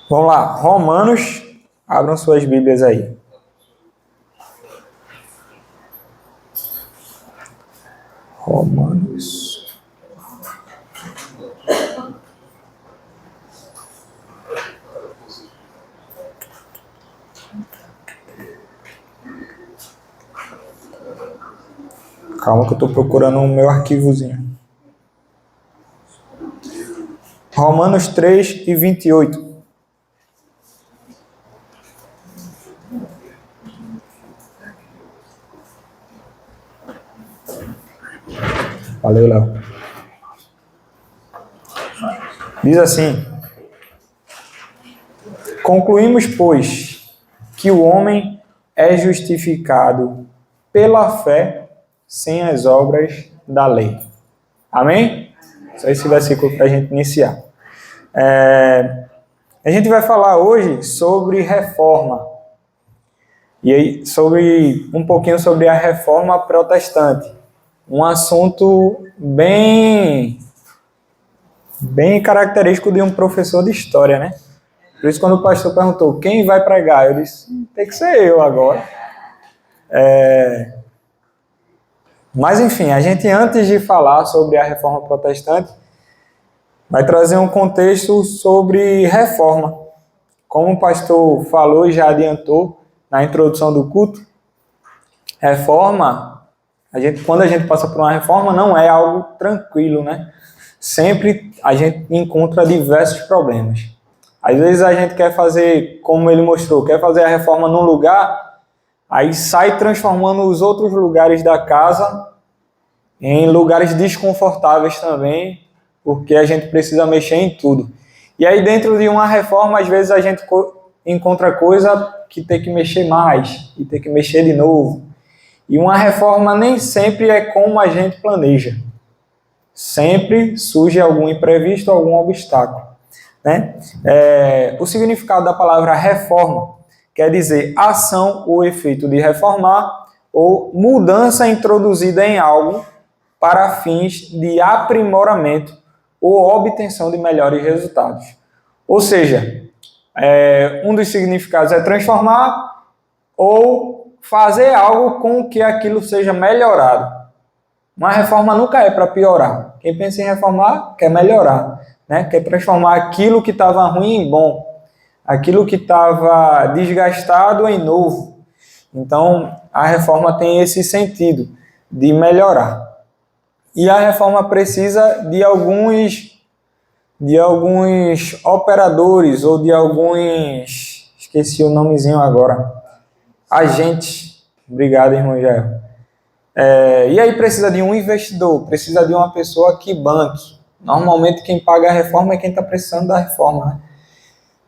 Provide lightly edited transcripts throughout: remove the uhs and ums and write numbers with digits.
Vamos lá, Romanos, abram suas Bíblias aí. Romanos. Calma que eu estou procurando o meu arquivozinho. Romanos 3:28. Valeu, Léo. Diz assim: concluímos, pois, que o homem é justificado pela fé sem as obras da lei. Amém? Só esse versículo para a gente iniciar. A gente vai falar hoje sobre reforma. E aí, um pouquinho sobre a reforma protestante. Um assunto bem característico de um professor de história, né? Por isso, quando o pastor perguntou quem vai pregar, eu disse, tem que ser eu agora. Mas, enfim, a gente, antes de falar sobre a reforma protestante, vai trazer um contexto sobre reforma. Como o pastor falou e já adiantou na introdução do culto, reforma, quando a gente passa por uma reforma, não é algo tranquilo, né? Sempre a gente encontra diversos problemas. Às vezes a gente quer fazer, como ele mostrou, quer fazer a reforma num lugar, aí sai transformando os outros lugares da casa em lugares desconfortáveis também, porque a gente precisa mexer em tudo. E aí dentro de uma reforma, às vezes a gente encontra coisa que tem que mexer mais, e tem que mexer de novo. E uma reforma nem sempre é como a gente planeja. Sempre surge algum imprevisto, algum obstáculo, né? O significado da palavra reforma quer dizer ação ou efeito de reformar ou mudança introduzida em algo para fins de aprimoramento ou obtenção de melhores resultados. Ou seja, um dos significados é transformar ou fazer algo com que aquilo seja melhorado. Uma reforma nunca é para piorar. Quem pensa em reformar quer melhorar, né? Quer transformar aquilo que estava ruim em bom, aquilo que estava desgastado em novo. Então, a reforma tem esse sentido de melhorar. E a reforma precisa de alguns operadores ou de alguns, esqueci o nomezinho agora, agentes. Obrigado, irmão Jair. E aí precisa de um investidor, precisa de uma pessoa que banque. Normalmente quem paga a reforma é quem está precisando da reforma, né?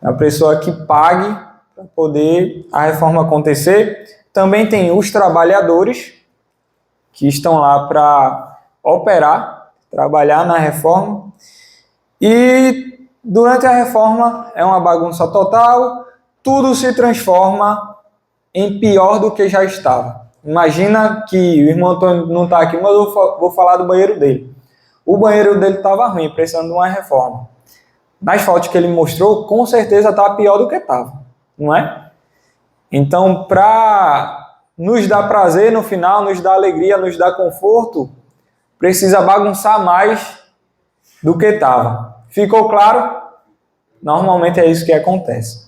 É a pessoa que pague para poder a reforma acontecer. Também tem os trabalhadores que estão lá para operar, trabalhar na reforma. E durante a reforma é uma bagunça total, tudo se transforma em pior do que já estava. Imagina que o irmão Antônio não está aqui, mas eu vou falar do banheiro dele. O banheiro dele estava ruim, precisando de uma reforma. Nas fotos que ele mostrou, com certeza estava pior do que estava, não é? Então, para nos dar prazer no final, nos dar alegria, nos dar conforto, precisa bagunçar mais do que estava. Ficou claro? Normalmente é isso que acontece.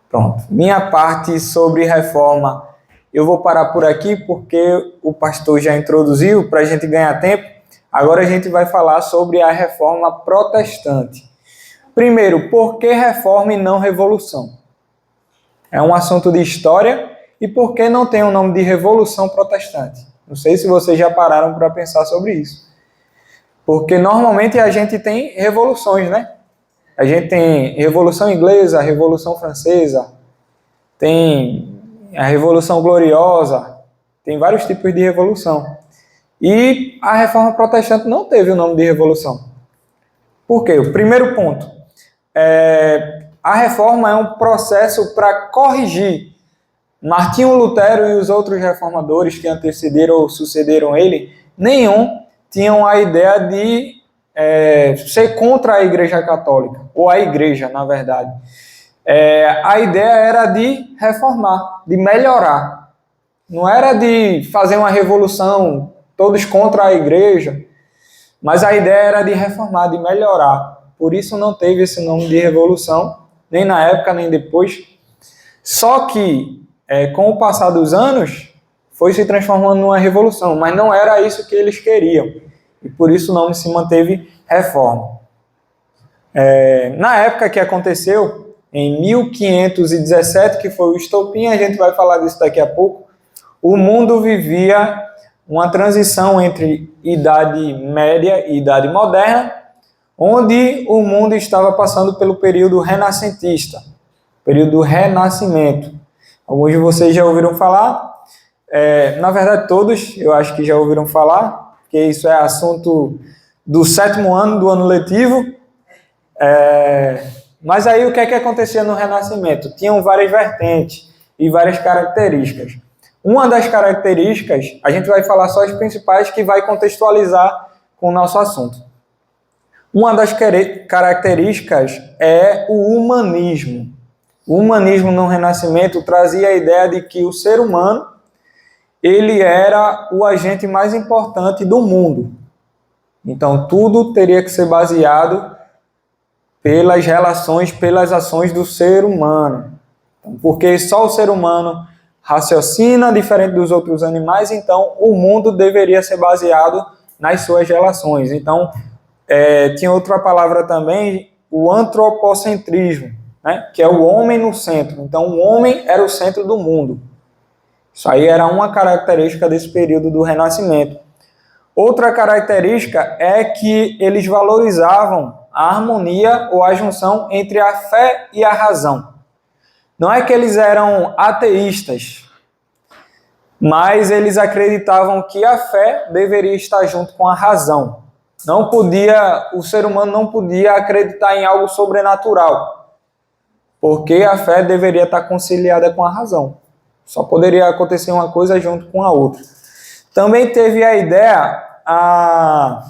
Pronto. Minha parte sobre reforma, eu vou parar por aqui porque o pastor já introduziu para a gente ganhar tempo. Agora a gente vai falar sobre a reforma protestante. Primeiro, por que reforma e não revolução? É um assunto de história. E por que não tem o nome de Revolução Protestante? Não sei se vocês já pararam para pensar sobre isso. Porque normalmente a gente tem revoluções, né? A gente tem Revolução Inglesa, Revolução Francesa, tem a Revolução Gloriosa, tem vários tipos de revolução. E a Reforma Protestante não teve o nome de revolução. Por quê? O primeiro ponto, a reforma é um processo para corrigir. Martinho Lutero e os outros reformadores que antecederam ou sucederam ele, nenhum tinham a ideia de ser contra a Igreja Católica, ou a Igreja, na verdade. A ideia era de reformar, de melhorar. Não era de fazer uma revolução, todos contra a Igreja, mas a ideia era de reformar, de melhorar. Por isso não teve esse nome de revolução, nem na época, nem depois. Só que, com o passar dos anos, foi se transformando numa revolução, mas não era isso que eles queriam. E por isso o nome se manteve Reforma. Na época que aconteceu, em 1517, que foi o estopim, a gente vai falar disso daqui a pouco, o mundo vivia uma transição entre Idade Média e Idade Moderna, onde o mundo estava passando pelo período renascentista, período do Renascimento. Alguns de vocês já ouviram falar, na verdade todos, eu acho que já ouviram falar, porque isso é assunto do 7º ano do ano letivo. Mas aí o que acontecia no Renascimento? Tinham várias vertentes e várias características. Uma das características, a gente vai falar só as principais que vai contextualizar com o nosso assunto. Uma das características é o humanismo. O humanismo no Renascimento trazia a ideia de que o ser humano ele era o agente mais importante do mundo. Então, tudo teria que ser baseado pelas relações, pelas ações do ser humano. Porque só o ser humano raciocina diferente dos outros animais, então o mundo deveria ser baseado nas suas relações. Então, tinha outra palavra também, o antropocentrismo, né? Que é o homem no centro. Então, o homem era o centro do mundo. Isso aí era uma característica desse período do Renascimento. Outra característica é que eles valorizavam a harmonia ou a junção entre a fé e a razão. Não é que eles eram ateístas, mas eles acreditavam que a fé deveria estar junto com a razão. O ser humano não podia acreditar em algo sobrenatural, porque a fé deveria estar conciliada com a razão. Só poderia acontecer uma coisa junto com a outra. Também teve a ideia, a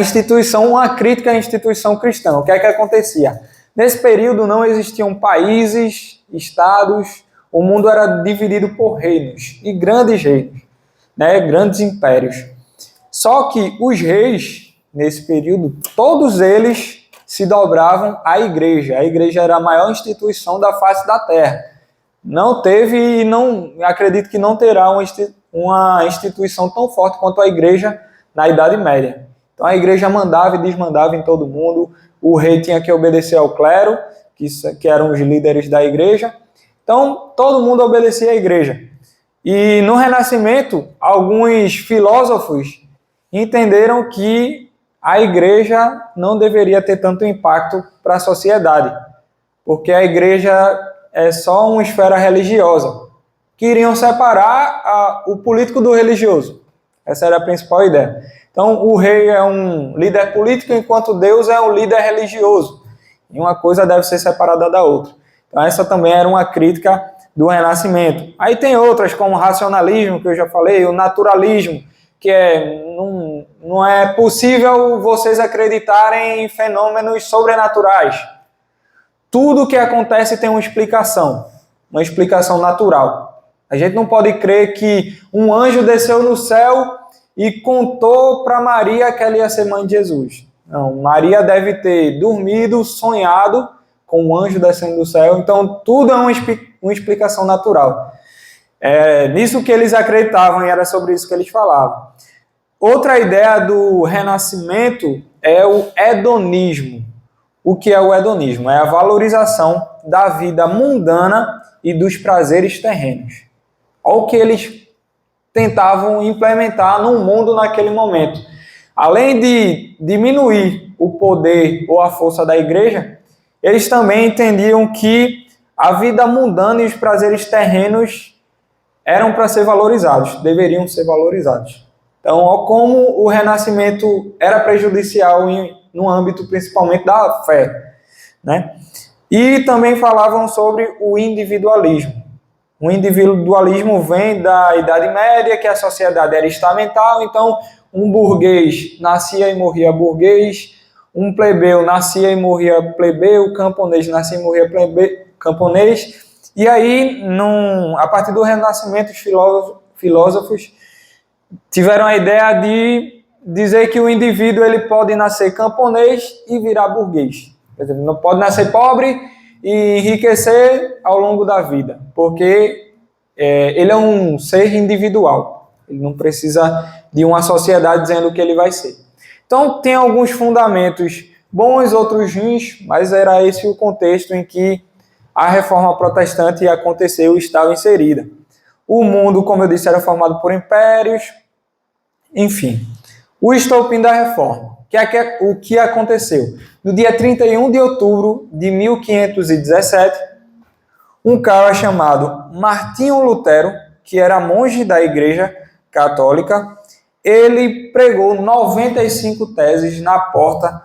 instituição, uma crítica à instituição cristã. O que acontecia? Nesse período não existiam países, estados, o mundo era dividido por reinos, e grandes reinos, né, grandes impérios. Só que os reis, nesse período, todos eles se dobravam à igreja. A igreja era a maior instituição da face da terra. Não teve e não acredito que não terá uma instituição tão forte quanto a igreja na Idade Média. Então a igreja mandava e desmandava em todo mundo, o rei tinha que obedecer ao clero, que eram os líderes da igreja. Então todo mundo obedecia à igreja. E no Renascimento, alguns filósofos entenderam que a igreja não deveria ter tanto impacto para a sociedade, porque a igreja é só uma esfera religiosa. Queriam separar o político do religioso. Essa era a principal ideia. Então, o rei é um líder político, enquanto Deus é um líder religioso. E uma coisa deve ser separada da outra. Então, essa também era uma crítica do Renascimento. Aí tem outras, como o racionalismo, que eu já falei, o naturalismo, que não é possível vocês acreditarem em fenômenos sobrenaturais. Tudo que acontece tem uma explicação natural. A gente não pode crer que um anjo desceu no céu e contou para Maria que ela ia ser mãe de Jesus. Não, Maria deve ter dormido, sonhado com um anjo descendo do céu. Então, tudo é uma explicação natural. Nisso que eles acreditavam e era sobre isso que eles falavam. Outra ideia do Renascimento é o hedonismo. O que é o hedonismo? É a valorização da vida mundana e dos prazeres terrenos. Olha o que eles tentavam implementar no mundo naquele momento. Além de diminuir o poder ou a força da igreja, eles também entendiam que a vida mundana e os prazeres terrenos eram para ser valorizados, deveriam ser valorizados. Então, olha como o Renascimento era prejudicial no âmbito principalmente da fé, né? E também falavam sobre o individualismo. O individualismo vem da Idade Média, que a sociedade era estamental, então um burguês nascia e morria burguês, um plebeu nascia e morria plebeu, camponês nascia e morria camponês. E aí, a partir do Renascimento, os filósofos tiveram a ideia de dizer que o indivíduo ele pode nascer camponês e virar burguês. Quer dizer, não pode nascer pobre e enriquecer ao longo da vida, porque ele é um ser individual. Ele não precisa de uma sociedade dizendo o que ele vai ser. Então, tem alguns fundamentos bons, outros ruins, mas era esse o contexto em que a reforma protestante aconteceu e estava inserida. O mundo, como eu disse, era formado por impérios, enfim. O estopim da reforma. O que aconteceu? No dia 31 de outubro de 1517, um cara chamado Martinho Lutero, que era monge da Igreja Católica, ele pregou 95 teses na porta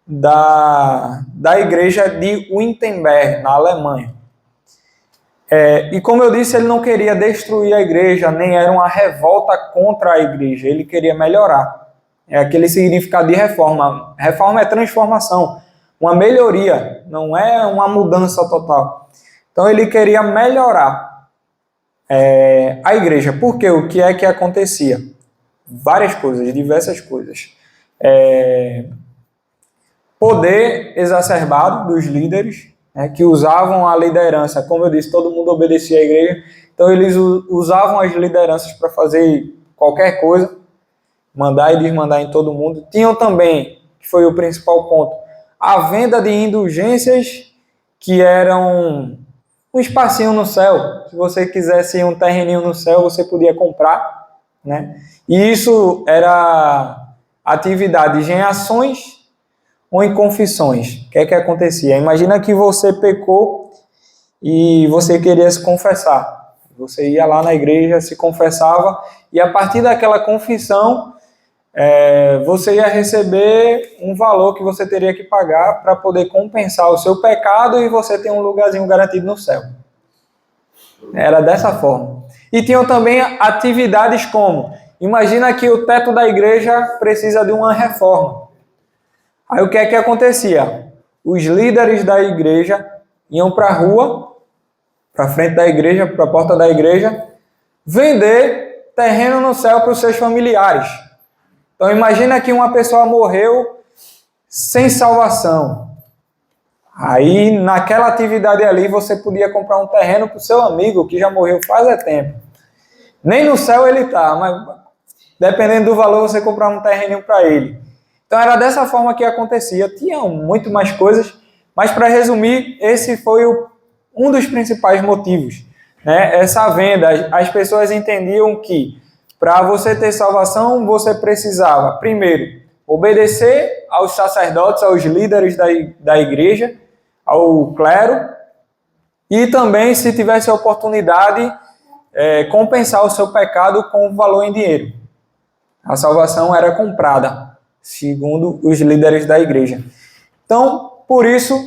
da igreja de Wittenberg, na Alemanha. E como eu disse, ele não queria destruir a igreja, nem era uma revolta contra a igreja, ele queria melhorar. É aquele significado de reforma. Reforma é transformação, uma melhoria, não é uma mudança total. Então ele queria melhorar a igreja. Por quê? O que é que acontecia? Várias coisas, diversas coisas. Poder exacerbado dos líderes, que usavam a liderança. Como eu disse, todo mundo obedecia à igreja, então eles usavam as lideranças para fazer qualquer coisa, mandar e desmandar em todo mundo. Tinham também, que foi o principal ponto, a venda de indulgências, que eram um espacinho no céu. Se você quisesse um terreninho no céu, você podia comprar, né? E isso era atividades em ações ou em confissões. O que é que acontecia? Imagina que você pecou e você queria se confessar. Você ia lá na igreja, se confessava, e a partir daquela confissão, você ia receber um valor que você teria que pagar para poder compensar o seu pecado e você ter um lugarzinho garantido no céu. Era dessa forma. E tinham também atividades como, imagina que o teto da igreja precisa de uma reforma. Aí o que é que acontecia? Os líderes da igreja iam para a rua, para frente da igreja, para a porta da igreja, vender terreno no céu para os seus familiares. Então imagina que uma pessoa morreu sem salvação. Aí naquela atividade ali você podia comprar um terreno para o seu amigo que já morreu faz tempo. Nem no céu ele está, mas dependendo do valor você comprar um terreninho para ele. Então era dessa forma que acontecia. Tinha muito mais coisas, mas para resumir, esse foi um dos principais motivos, né? Essa venda. As pessoas entendiam que para você ter salvação, você precisava, primeiro, obedecer aos sacerdotes, aos líderes da igreja, ao clero, e também, se tivesse a oportunidade, compensar o seu pecado com valor em dinheiro. A salvação era comprada, segundo os líderes da igreja. Então, por isso,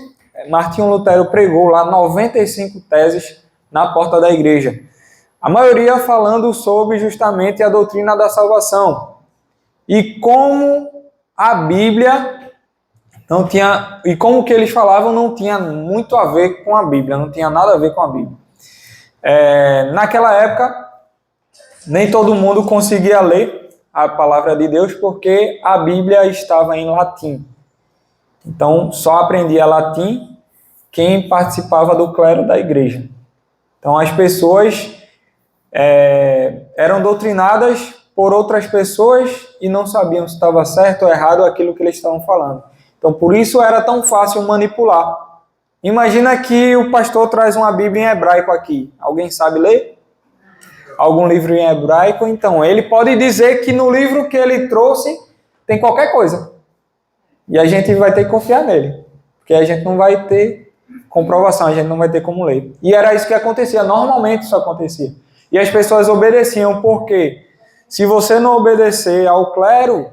Martinho Lutero pregou lá 95 teses na porta da igreja. A maioria falando sobre justamente a doutrina da salvação. E como a Bíblia não tinha... E como o que eles falavam não tinha muito a ver com a Bíblia, não tinha nada a ver com a Bíblia. Naquela época, nem todo mundo conseguia ler a palavra de Deus porque a Bíblia estava em latim. Então, só aprendia latim quem participava do clero da igreja. Então, as pessoas eram doutrinadas por outras pessoas e não sabiam se estava certo ou errado aquilo que eles estavam falando. Então, por isso era tão fácil manipular. Imagina que o pastor traz uma Bíblia em hebraico aqui. Alguém sabe ler? Algum livro em hebraico? Então, ele pode dizer que no livro que ele trouxe tem qualquer coisa. E a gente vai ter que confiar nele. Porque a gente não vai ter comprovação, a gente não vai ter como ler. E era isso que acontecia. Normalmente isso acontecia. E as pessoas obedeciam, porque se você não obedecer ao clero,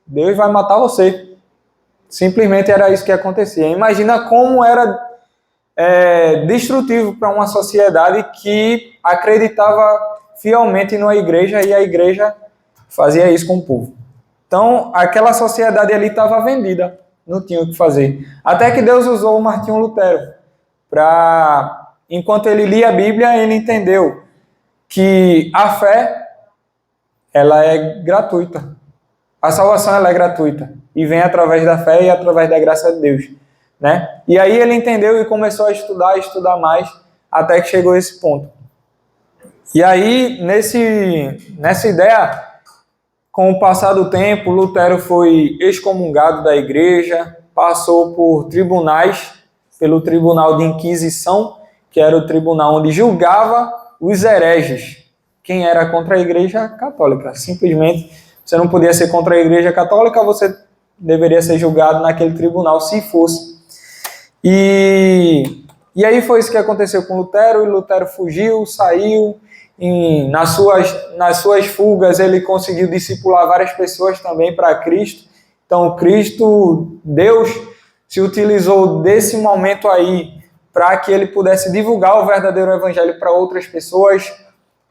Deus vai matar você. Simplesmente era isso que acontecia. Imagina como era destrutivo para uma sociedade que acreditava fielmente na igreja e a igreja fazia isso com o povo. Então, aquela sociedade ali estava vendida, não tinha o que fazer. Até que Deus usou o Martinho Lutero para, enquanto ele lia a Bíblia, ele entendeu que a fé, ela é gratuita. A salvação, ela é gratuita e vem através da fé e através da graça de Deus, né? E aí ele entendeu e começou a estudar mais, até que chegou a esse ponto. E aí, nessa ideia, com o passar do tempo, Lutero foi excomungado da igreja, passou por tribunais, pelo Tribunal de Inquisição, que era o tribunal onde julgava os hereges, quem era contra a Igreja Católica. Simplesmente, você não podia ser contra a Igreja Católica, você deveria ser julgado naquele tribunal, se fosse. E aí foi isso que aconteceu com Lutero, e Lutero fugiu, saiu. Nas suas fugas, ele conseguiu discipular várias pessoas também para Cristo. Então, Deus, se utilizou desse momento aí para que ele pudesse divulgar o verdadeiro evangelho para outras pessoas.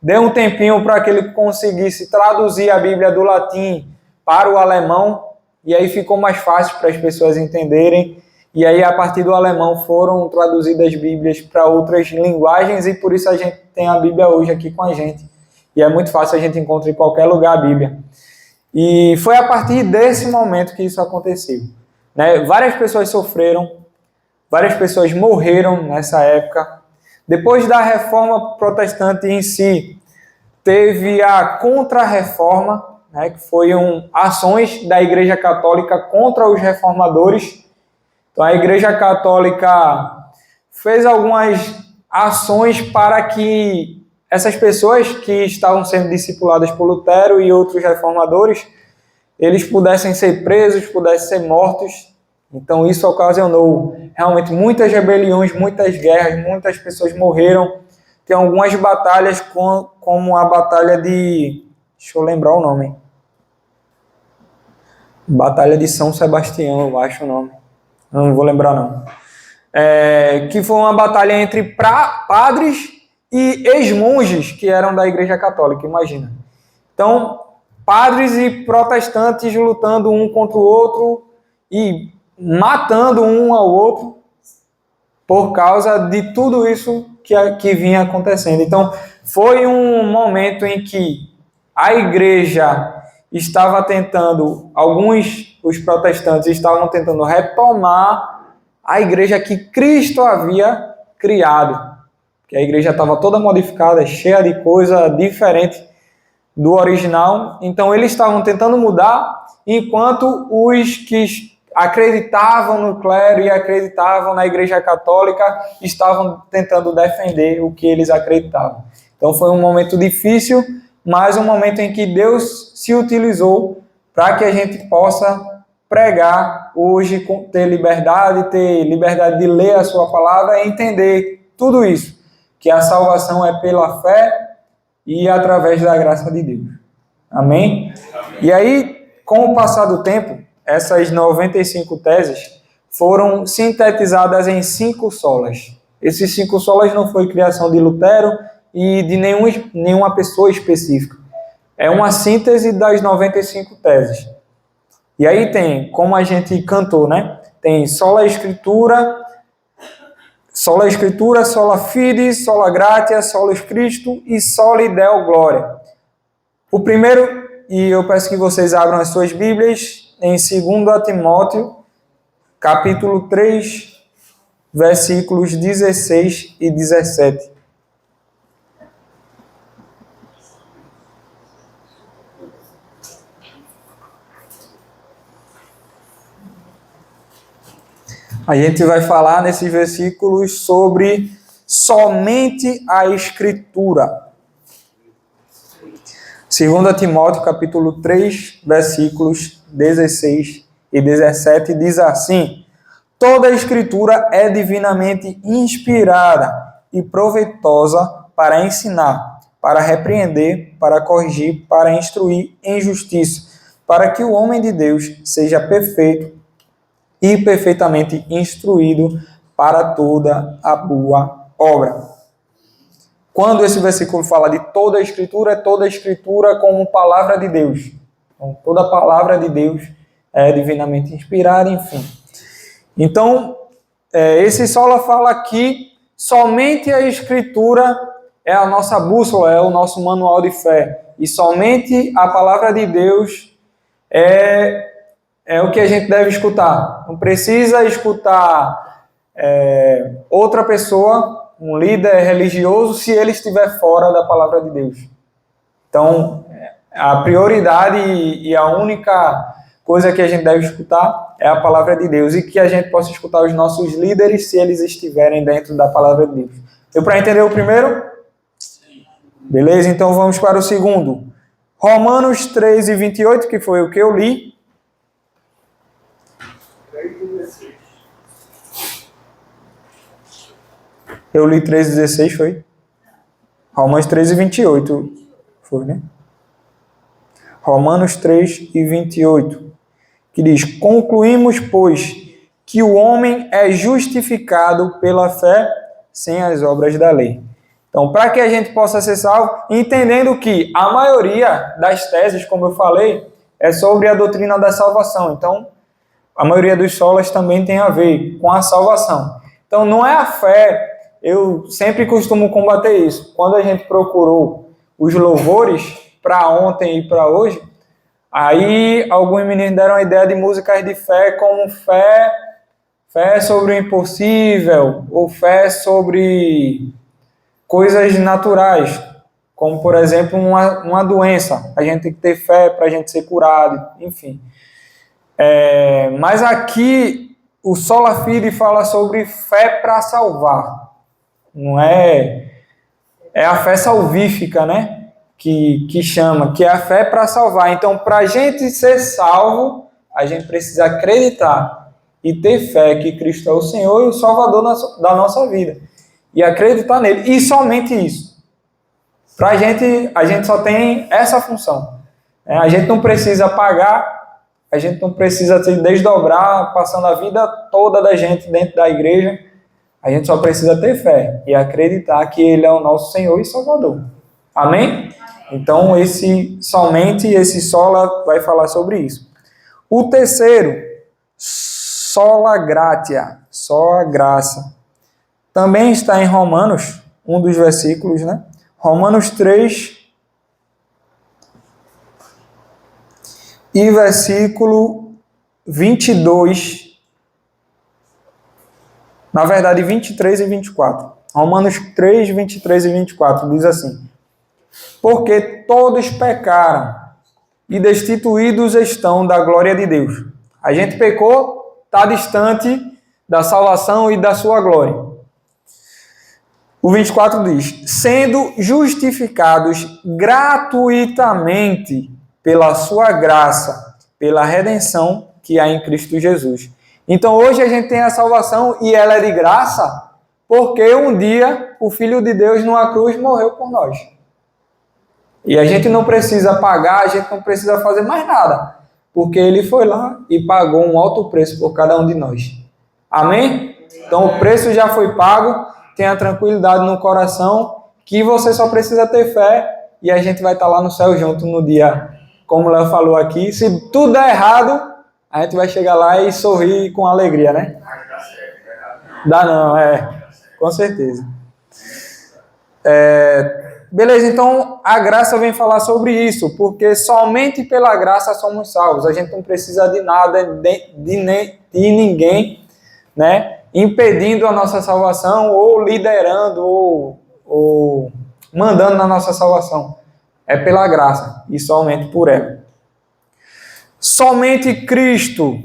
Deu um tempinho para que ele conseguisse traduzir a Bíblia do latim para o alemão, e aí ficou mais fácil para as pessoas entenderem. E aí, a partir do alemão, foram traduzidas Bíblias para outras linguagens, e por isso a gente tem a Bíblia hoje aqui com a gente. E é muito fácil, a gente encontra em qualquer lugar a Bíblia. E foi a partir desse momento que isso aconteceu, né? Várias pessoas sofreram, várias pessoas morreram nessa época. Depois da Reforma Protestante em si, teve a Contra-Reforma, né, que foram ações da Igreja Católica contra os reformadores. Então, a Igreja Católica fez algumas ações para que essas pessoas que estavam sendo discipuladas por Lutero e outros reformadores, eles pudessem ser presos, pudessem ser mortos. Então, isso ocasionou realmente muitas rebeliões, muitas guerras, muitas pessoas morreram. Tem algumas batalhas, como a Batalha de... Deixa eu lembrar o nome. Batalha de São Sebastião, eu acho o nome. Não vou lembrar, não. Que foi uma batalha entre padres e ex-monges que eram da Igreja Católica, imagina. Então, padres e protestantes lutando um contra o outro e matando um ao outro por causa de tudo isso que vinha acontecendo. Então, foi um momento em que a igreja estava tentando, os protestantes estavam tentando retomar a igreja que Cristo havia criado. Que a igreja estava toda modificada, cheia de coisa diferente do original. Então, eles estavam tentando mudar, enquanto os que acreditavam no clero e acreditavam na Igreja Católica estavam tentando defender o que eles acreditavam. Então, foi um momento difícil, mas um momento em que Deus se utilizou para que a gente possa pregar hoje, ter liberdade de ler a sua palavra e entender tudo isso, que a salvação é pela fé e através da graça de Deus. Amém? E aí, com o passar do tempo, essas 95 teses foram sintetizadas em 5 solas. Esses 5 solas não foi criação de Lutero e de nenhuma pessoa específica. É uma síntese das 95 teses. E aí tem, como a gente cantou, né? Tem sola escritura, sola fide, sola gratia, solus Christo e soli Deo gloria. O primeiro, e eu peço que vocês abram as suas Bíblias, em 2 Timóteo, capítulo 3, versículos 16 e 17. A gente vai falar nesses versículos sobre somente a Escritura. 2 Timóteo, capítulo 3, versículos 16 e 17, diz assim: toda a Escritura é divinamente inspirada e proveitosa para ensinar, para repreender, para corrigir, para instruir em justiça, para que o homem de Deus seja perfeito e perfeitamente instruído para toda a boa obra. Quando esse versículo fala de toda a Escritura, é toda a Escritura como palavra de Deus. Então, toda a palavra de Deus é divinamente inspirada, enfim. Então, esse sola fala que somente a Escritura é a nossa bússola, é o nosso manual de fé. E somente a palavra de Deus é o que a gente deve escutar. Não precisa escutar outra pessoa, um líder religioso, se ele estiver fora da palavra de Deus. Então, a prioridade e a única coisa que a gente deve escutar é a palavra de Deus, e que a gente possa escutar os nossos líderes se eles estiverem dentro da palavra de Deus. Deu para entender o primeiro? Beleza? Então vamos para o segundo. Romanos 3 e 28, que foi o que eu li. Eu li 3,16, foi? Romanos 3 e 28, foi, né? Romanos 3 e 28, que diz: concluímos, pois, que o homem é justificado pela fé sem as obras da lei. Então, para que a gente possa ser salvo, entendendo que a maioria das teses, como eu falei, é sobre a doutrina da salvação. Então, a maioria dos solas também tem a ver com a salvação. Então, não é a fé. Eu sempre costumo combater isso. Quando a gente procurou os louvores para ontem e para hoje, aí alguns meninos deram a ideia de músicas de fé como fé sobre o impossível, ou fé sobre coisas naturais, como, por exemplo, uma doença. A gente tem que ter fé para a gente ser curado, enfim. Mas aqui o Sola Fide fala sobre fé para salvar. Não é a fé salvífica, né? Que chama, que é a fé para salvar. Então, para a gente ser salvo, a gente precisa acreditar e ter fé que Cristo é o Senhor e o Salvador da nossa vida. E acreditar nele. E somente isso. Para a gente só tem essa função. A gente não precisa pagar, a gente não precisa se desdobrar, passando a vida toda da gente dentro da igreja. A gente só precisa ter fé e acreditar que Ele é o nosso Senhor e Salvador. Amém? Então, somente esse sola vai falar sobre isso. O terceiro, sola gratia, só a graça. Também está em Romanos, um dos versículos, né? Romanos 3 e versículo 22. Na verdade, 23 e 24. Romanos 3, 23 e 24 diz assim: porque todos pecaram e destituídos estão da glória de Deus. A gente pecou, está distante da salvação e da sua glória. O 24 diz: sendo justificados gratuitamente pela sua graça, pela redenção que há em Cristo Jesus. Então hoje a gente tem a salvação e ela é de graça, porque um dia o Filho de Deus numa cruz morreu por nós. E a gente não precisa pagar, a gente não precisa fazer mais nada, porque Ele foi lá e pagou um alto preço por cada um de nós. Amém? Então o preço já foi pago, tenha tranquilidade no coração, que você só precisa ter fé e a gente vai estar lá no céu junto no dia, como o Léo falou aqui. Se tudo der errado, a gente vai chegar lá e sorrir com alegria, né? Dá não, com certeza. Beleza, então a graça vem falar sobre isso, porque somente pela graça somos salvos. A gente não precisa de nada, de ninguém, né, impedindo a nossa salvação, ou liderando, ou mandando na nossa salvação. É pela graça, e somente por ela. Somente Cristo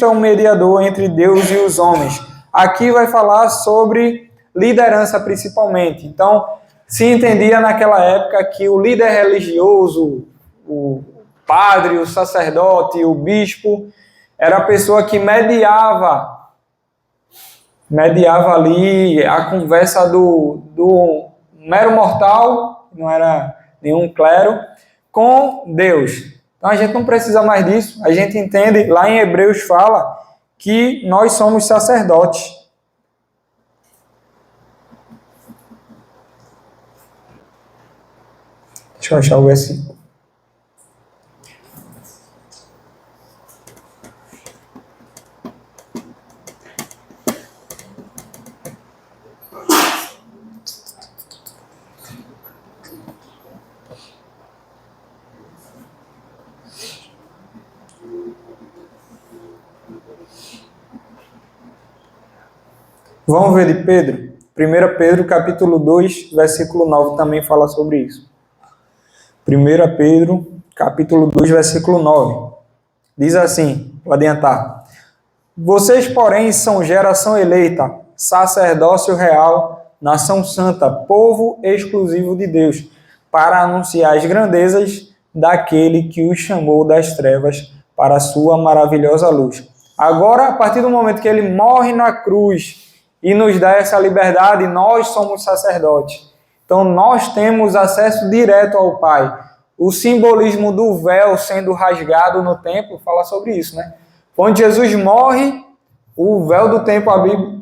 é um mediador entre Deus e os homens. Aqui vai falar sobre liderança principalmente. Então, se entendia naquela época que o líder religioso, o padre, o sacerdote, o bispo, era a pessoa que mediava ali a conversa do mero mortal, não era nenhum clero, com Deus. Então a gente não precisa mais disso. A gente entende, lá em Hebreus fala que nós somos sacerdotes. Deixa eu achar o versículo. Vamos ver de Pedro? 1 Pedro, capítulo 2, versículo 9, também fala sobre isso. 1 Pedro, capítulo 2, versículo 9. Diz assim, vou adiantar. Vocês, porém, são geração eleita, sacerdócio real, nação santa, povo exclusivo de Deus, para anunciar as grandezas daquele que os chamou das trevas para a sua maravilhosa luz. Agora, a partir do momento que ele morre na cruz e nos dá essa liberdade, nós somos sacerdotes. Então, nós temos acesso direto ao Pai. O simbolismo do véu sendo rasgado no templo fala sobre isso, né? Quando Jesus morre, o véu do templo,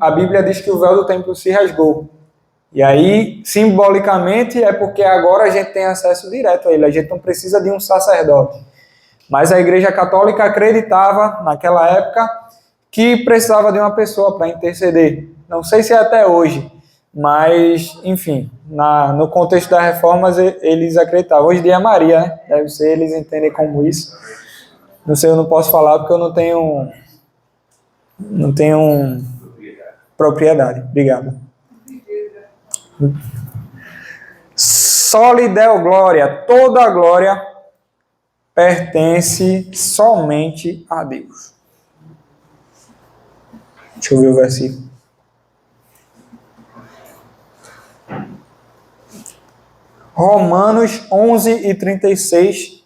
a Bíblia diz que o véu do templo se rasgou. E aí, simbolicamente, é porque agora a gente tem acesso direto a ele, a gente não precisa de um sacerdote. Mas a Igreja Católica acreditava, naquela época, que precisava de uma pessoa para interceder. Não sei se é até hoje, mas, enfim, no contexto das reformas, eles acreditavam. Hoje em dia é Maria, né? Deve ser, eles entendem como isso. Não sei, eu não posso falar porque eu não tenho propriedade. Obrigado. Só lhe deu glória, toda a glória pertence somente a Deus. Deixa eu ver o versículo. Romanos 11 e 36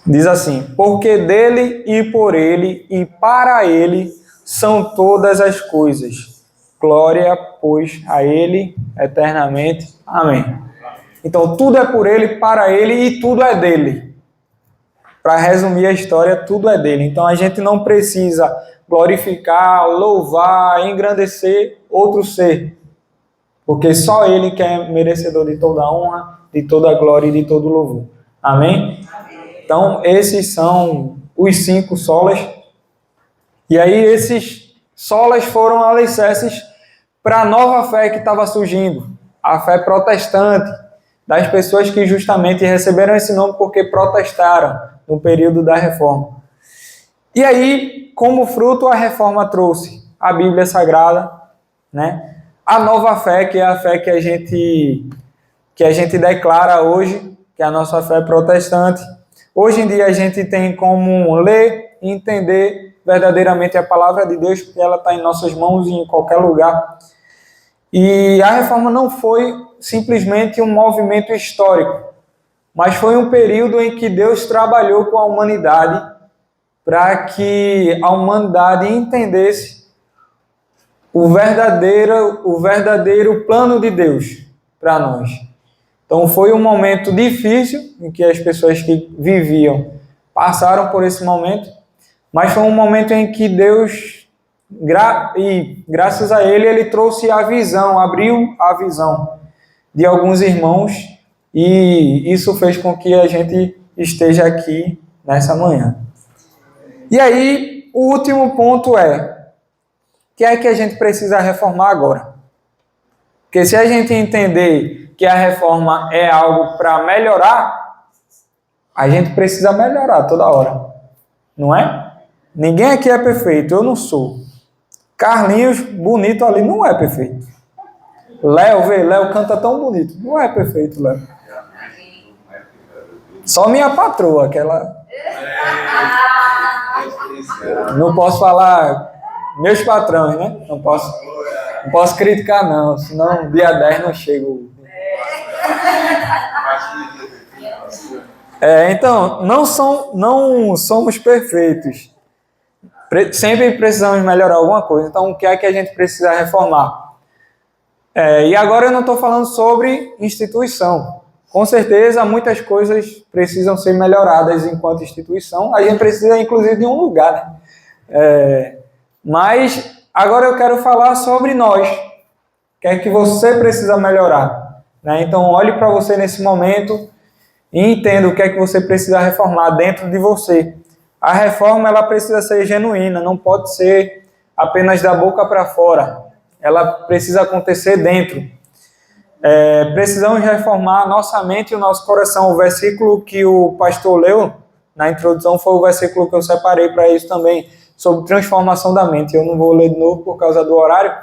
diz assim: porque dele e por ele e para ele são todas as coisas. Glória, pois, a ele eternamente. Amém. Então, tudo é por ele, para ele e tudo é dele. Para resumir a história, tudo é dele. Então, a gente não precisa glorificar, louvar, engrandecer outro ser. Porque só ele que é merecedor de toda a honra, de toda a glória e de todo o louvor. Amém? Então, esses são os 5 solas. E aí, esses solas foram alicerces para a nova fé que estava surgindo. A fé protestante, das pessoas que justamente receberam esse nome porque protestaram no período da Reforma. E aí, como fruto, a Reforma trouxe a Bíblia Sagrada, né? A nova fé, que é a fé que a gente declara hoje, que é a nossa fé protestante. Hoje em dia a gente tem como ler e entender verdadeiramente a palavra de Deus, porque ela está em nossas mãos e em qualquer lugar. E a Reforma não foi simplesmente um movimento histórico, mas foi um período em que Deus trabalhou com a humanidade para que a humanidade entendesse o verdadeiro plano de Deus para nós. Então foi um momento difícil em que as pessoas que viviam passaram por esse momento, mas foi um momento em que Deus, graças a ele trouxe a visão, abriu a visão de alguns irmãos, e isso fez com que a gente esteja aqui nessa manhã. E aí, o último ponto é: o que é que a gente precisa reformar agora? Porque se a gente entender que a reforma é algo para melhorar, a gente precisa melhorar toda hora, não é? Ninguém aqui é perfeito, eu não sou. Carlinhos, bonito ali, não é perfeito. Léo canta tão bonito, não é perfeito, Léo. Só minha patroa, aquela... Não posso falar meus patrões, né? Não posso criticar, não, senão dia 10 não chego. Então, não somos perfeitos. Sempre precisamos melhorar alguma coisa. Então, o que é que a gente precisa reformar? E agora eu não estou falando sobre instituição. Com certeza, muitas coisas precisam ser melhoradas enquanto instituição. A gente precisa, inclusive, de um lugar, né? Mas agora eu quero falar sobre nós. O que é que você precisa melhorar? Né? Então, olhe para você nesse momento e entenda o que é que você precisa reformar dentro de você. A reforma, ela precisa ser genuína, não pode ser apenas da boca para fora. Ela precisa acontecer dentro. Precisamos reformar a nossa mente e o nosso coração. O versículo que o pastor leu na introdução foi o versículo que eu separei para isso também. sobre transformação da mente. Eu não vou ler de novo por causa do horário,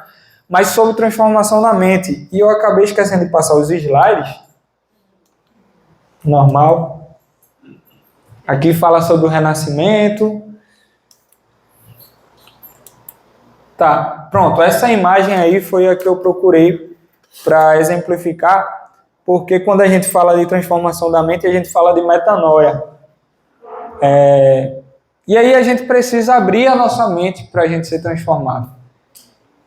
mas sobre transformação da mente. E eu acabei esquecendo de passar os slides. Normal. Aqui fala sobre o renascimento. Tá, pronto. Essa imagem aí foi a que eu procurei para exemplificar, porque quando a gente fala de transformação da mente, a gente fala de metanoia. E aí a gente precisa abrir a nossa mente para a gente ser transformado.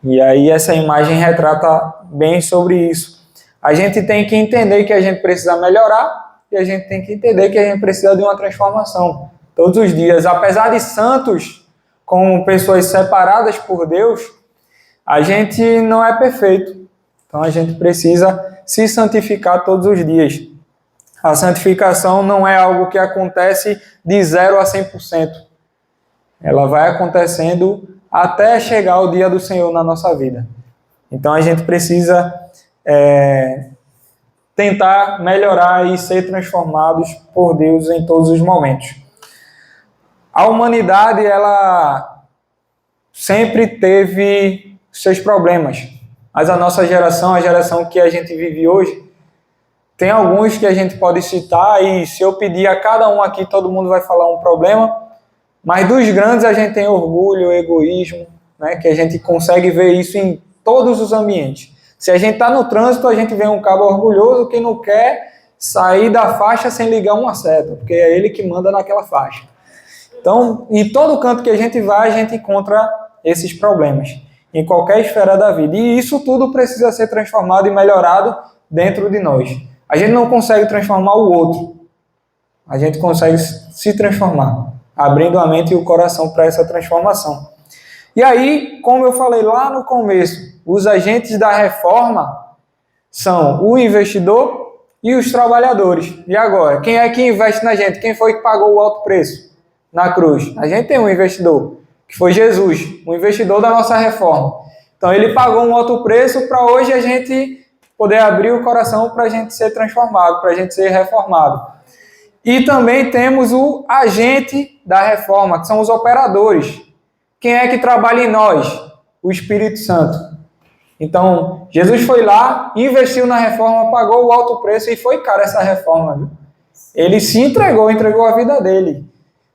E aí essa imagem retrata bem sobre isso. A gente tem que entender que a gente precisa melhorar e a gente tem que entender que a gente precisa de uma transformação todos os dias. Apesar de santos, como pessoas separadas por Deus, a gente não é perfeito. Então a gente precisa se santificar todos os dias. A santificação não é algo que acontece de 0 a 100%. Ela vai acontecendo até chegar o dia do Senhor na nossa vida. Então a gente precisa tentar melhorar e ser transformados por Deus em todos os momentos. A humanidade, ela sempre teve seus problemas, mas a nossa geração, a geração que a gente vive hoje, tem alguns que a gente pode citar, e se eu pedir a cada um aqui, todo mundo vai falar um problema, mas dos grandes a gente tem orgulho, egoísmo, né, que a gente consegue ver isso em todos os ambientes. Se a gente está no trânsito, a gente vê um cabo orgulhoso que não quer sair da faixa sem ligar uma seta, porque é ele que manda naquela faixa. Então, em todo canto que a gente vai, a gente encontra esses problemas, em qualquer esfera da vida. E isso tudo precisa ser transformado e melhorado dentro de nós. A gente não consegue transformar o outro, a gente consegue se transformar, abrindo a mente e o coração para essa transformação. E aí, como eu falei lá no começo, os agentes da reforma são o investidor e os trabalhadores. E agora, quem é que investe na gente? Quem foi que pagou o alto preço na cruz? A gente tem um investidor, que foi Jesus, o investidor da nossa reforma. Então ele pagou um alto preço para hoje a gente poder abrir o coração para a gente ser transformado, para a gente ser reformado. E também temos o agente da reforma, que são os operadores. Quem é que trabalha em nós? O Espírito Santo. Então, Jesus foi lá, investiu na reforma, pagou o alto preço e foi cara essa reforma, viu? Ele se entregou a vida dele,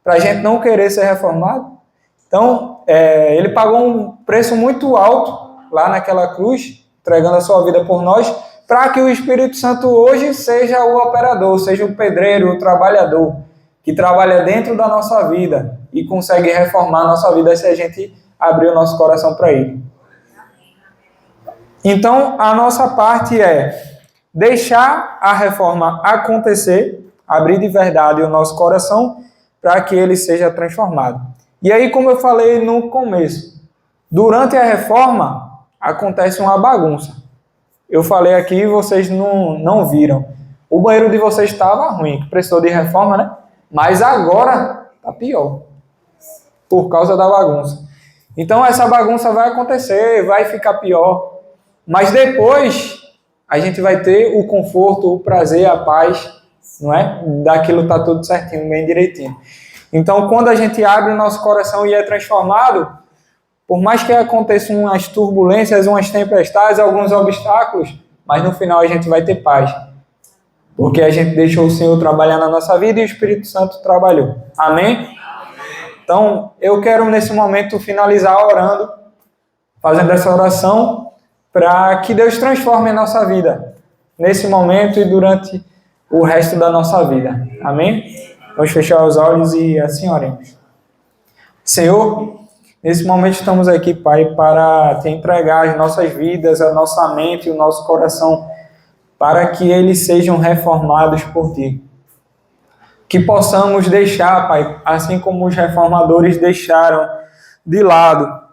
para a gente não querer ser reformado. Então, ele pagou um preço muito alto lá naquela cruz, entregando a sua vida por nós, para que o Espírito Santo hoje seja o operador, seja o pedreiro, o trabalhador, que trabalha dentro da nossa vida e consegue reformar a nossa vida se a gente abrir o nosso coração para ele. Então, a nossa parte é deixar a reforma acontecer, abrir de verdade o nosso coração para que ele seja transformado. E aí, como eu falei no começo, durante a reforma acontece uma bagunça. Eu falei aqui e vocês não viram. O banheiro de vocês estava ruim, que precisou de reforma, né? Mas agora está pior, por causa da bagunça. Então essa bagunça vai acontecer, vai ficar pior. Mas depois a gente vai ter o conforto, o prazer, a paz, não é? Daquilo está tudo certinho, bem direitinho. Então quando a gente abre o nosso coração e é transformado, por mais que aconteçam umas turbulências, umas tempestades, alguns obstáculos, mas no final a gente vai ter paz. Porque a gente deixou o Senhor trabalhar na nossa vida e o Espírito Santo trabalhou. Amém? Então, eu quero nesse momento finalizar orando, fazendo essa oração, para que Deus transforme a nossa vida, nesse momento e durante o resto da nossa vida. Amém? Vamos fechar os olhos e assim oremos. Senhor, nesse momento estamos aqui, Pai, para te entregar as nossas vidas, a nossa mente e o nosso coração, para que eles sejam reformados por Ti. Que possamos deixar, Pai, assim como os reformadores deixaram de lado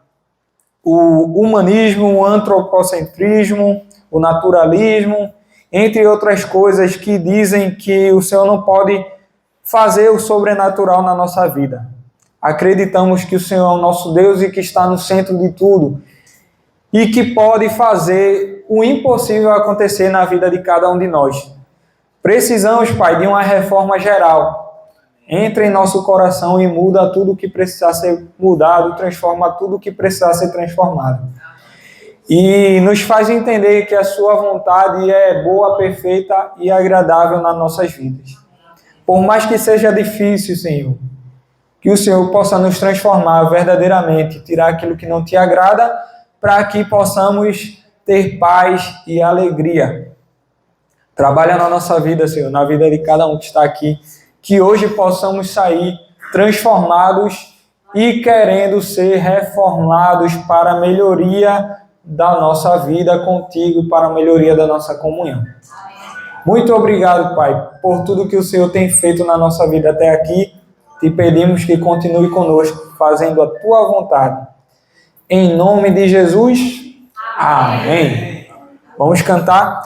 o humanismo, o antropocentrismo, o naturalismo, entre outras coisas que dizem que o Senhor não pode fazer o sobrenatural na nossa vida. Acreditamos que o Senhor é o nosso Deus e que está no centro de tudo e que pode fazer o impossível acontecer na vida de cada um de nós. Precisamos, Pai, de uma reforma geral. entra em nosso coração e muda tudo que precisar ser mudado, transforma tudo que precisar ser transformado. E nos faz entender que a sua vontade é boa, perfeita e agradável nas nossas vidas. Por mais que seja difícil, Senhor, que o Senhor possa nos transformar verdadeiramente, tirar aquilo que não te agrada, para que possamos ter paz e alegria. Trabalha na nossa vida, Senhor, na vida de cada um que está aqui, que hoje possamos sair transformados e querendo ser reformados para a melhoria da nossa vida contigo, para a melhoria da nossa comunhão. Muito obrigado, Pai, por tudo que o Senhor tem feito na nossa vida até aqui. Te pedimos que continue conosco, fazendo a Tua vontade. Em nome de Jesus, amém. Vamos cantar.